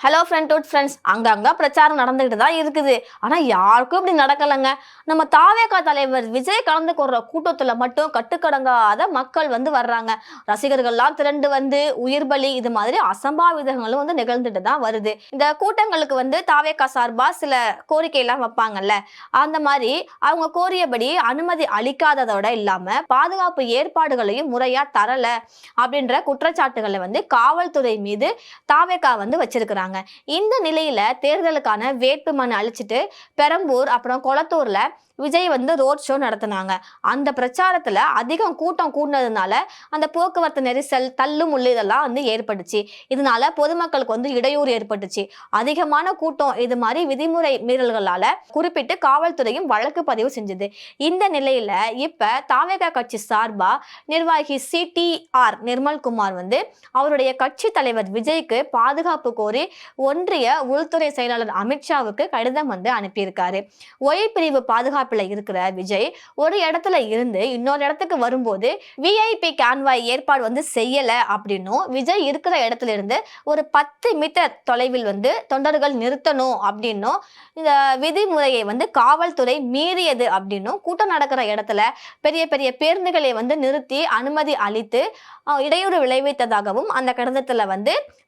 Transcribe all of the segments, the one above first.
Hello friends அங்கங்க பிரச்சாரம் நடந்துகிட்டு தான் இருக்குது. ஆனா யாருக்கும் இப்படி நடக்கலைங்க. நம்ம தாவேகா தலைவர் விஜய் கலந்து கொள்ற கூட்டத்துல மட்டும் கட்டுக்கடங்காத மக்கள் வர்றாங்க. ரசிகர்கள்லாம் திரண்டு உயிர் பலி இது மாதிரி அசம்பாவிதங்களும் நிகழ்ந்துட்டு தான் வருது. இந்த கூட்டங்களுக்கு தாவேகா சார்பா சில கோரிக்கை எல்லாம் வைப்பாங்கல்ல, அந்த மாதிரி அவங்க கோரியபடி அனுமதி அளிக்காததோட இல்லாம பாதுகாப்பு ஏற்பாடுகளையும் முறையா தரல அப்படின்ற குற்றச்சாட்டுகளை காவல்துறை மீது தாவேகா வச்சிருக்கிறாங்க. இந்த நிலையில தேர்தலுக்கான வேட்புமனு அளிச்சிட்டு பெரம்பூர் அப்புறம் கொளத்தூர்ல விஜய் ரோட் ஷோ நடத்தினாங்க. அந்த பிரச்சாரத்துல அதிகம் கூட்டம் கூடினதுனால அந்த போக்குவரத்து நெரிசல் தள்ளு முள்ளு இதெல்லாம் ஏற்பட்டுச்சு. இதனால பொதுமக்களுக்கு இடையூறு ஏற்பட்டுச்சு. அதிகமான கூட்டம் இது மாதிரி விதிமுறை மீறல்களால குறிப்பிட்டு காவல்துறையும் வழக்கு பதிவு செஞ்சது. இந்த நிலையில இப்ப தாவேகா கட்சி சார்பா நிர்வாகி CTR நிர்மல்குமார் அவருடைய கட்சி தலைவர் விஜய்க்கு பாதுகாப்பு கோரி ஒன்றிய உள்துறை செயலாளர் அமித்ஷாவுக்கு கடிதம் அனுப்பியிருக்காரு. ஒய் பிரிவு பாதுகாப்பு இருக்கிற விஜய் ஒரு இடத்துல இருந்து இன்னொரு இடத்துக்கு வரும்போது VIP கான்வாய் ஏற்பாடு செய்யல அப்படின்னும், விஜய் இருக்கிற இடத்துல இருந்து ஒரு 10 மீட்டர் தொலைவில் தொண்டர்கள் நிறுத்தணும் அப்படின்னும், இந்த விதிமுறையை காவல்துறை மீறியது அப்படின்னும், கூட்டம் நடக்கிற இடத்துல பெரிய பெரிய பேருந்துகளை நிறுத்தி அனுமதி அளித்து இடையூறு விளைவித்ததாகவும் அந்த கடிதத்துல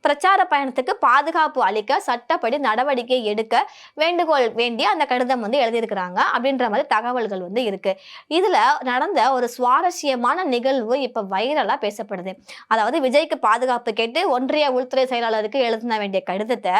பிரச்சார பயணத்துக்கு பாதுகாப்பு அளிக்க சட்டப்படி நடவடிக்கை எடுக்க வேண்டுகோள் வேண்டி அந்த கடிதம் எழுதியிருக்கிறாங்க அப்படின்ற மாதிரி தகவல்கள் இருக்கு. இதுல நடந்த ஒரு சுவாரஸ்யமான நிகழ்வு இப்ப வைரலா பேசப்படுது. அதாவது விஜய்க்கு பாதுகாப்பு கேட்டு ஒன்றிய உள்துறை செயலாளருக்கு எழுதின வேண்டிய கடிதத்தை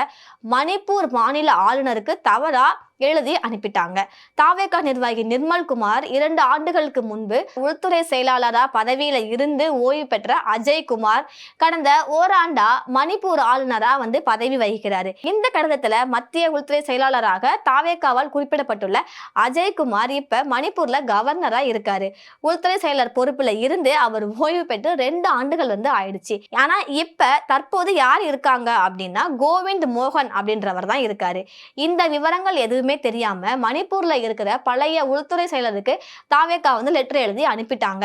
மணிப்பூர் மாநில ஆளுநருக்கு தவறா எழுதி அனுப்பிட்டாங்க. தாவேகா நிர்வாகி நிர்மல்குமார் 2 ஆண்டுகளுக்கு முன்பு உள்துறை செயலாளரா பதவியில இருந்து ஓய்வு பெற்ற அஜய்குமார் கடந்த ஓராண்டா மணிப்பூர் ஆளுநரா பதவி வகிக்கிறாரு. இந்த கடிதத்துல மத்திய உள்துறை செயலாளராக தாவேகாவால் குறிப்பிடப்பட்டுள்ள அஜய்குமார் இப்ப மணிப்பூர்ல கவர்னரா இருக்காரு. உள்துறை செயலர் பொறுப்புல இருந்து அவர் ஓய்வு பெற்று 2 ஆண்டுகள் ஆயிடுச்சு. ஆனா இப்ப தற்போது யார் இருக்காங்க அப்படின்னா கோவிந்த் மோகன் அப்படின்றவர் தான் இருக்காரு. இந்த விவரங்கள் எதுவுமே தெரியாம மணிப்பூர்ல இருக்கிற பழைய உள்துறை செயலருக்கு தாவேகா லெட்டர் எழுதி அனுப்பிட்டாங்க.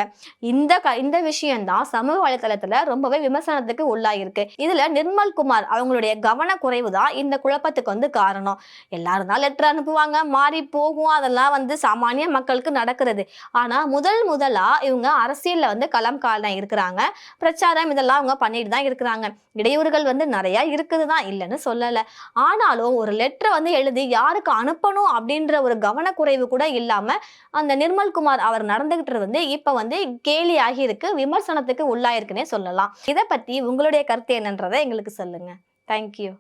இந்த விஷயம் தான் சமூக வலைதளத்துல ரொம்பவே விமர்சனத்துக்கு உள்ளாயிருக்கு. இதுல நிர்மல்குமார் அவங்களுடைய கவனக்குறைவு தான் இந்த குழப்பத்துக்கு காரணம். எல்லாரும் தான் லெட்டர் அனுப்புவாங்க, மாறி போகும், அதெல்லாம் சாமானிய மக்களுக்கு நடக்கிறது. ஆனா முதலா இவங்க அரசியல்ல களம் காண இருக்கிறாங்க. பிரச்சாரம் இதெல்லாம் அவங்க பண்ணிட்டு தான் இருக்கிறாங்க. இடையூறுகள் நிறைய இருக்குதுதான், இல்லைன்னு சொல்லல. ஆனாலும் ஒரு லெட்டர் எழுதி யாருக்கு அனுப்பணும் அப்படின்ற ஒரு கவனக்குறைவு கூட இல்லாம அந்த நிர்மல்குமார் அவர் நடந்துகிட்டு இப்ப கேலி ஆகி இருக்கு, விமர்சனத்துக்கு உள்ளாயிருக்குன்னே சொல்லலாம். இதை பத்தி உங்களுடைய கருத்து என்னன்றதை எங்களுக்கு சொல்லுங்க. தேங்க்யூ.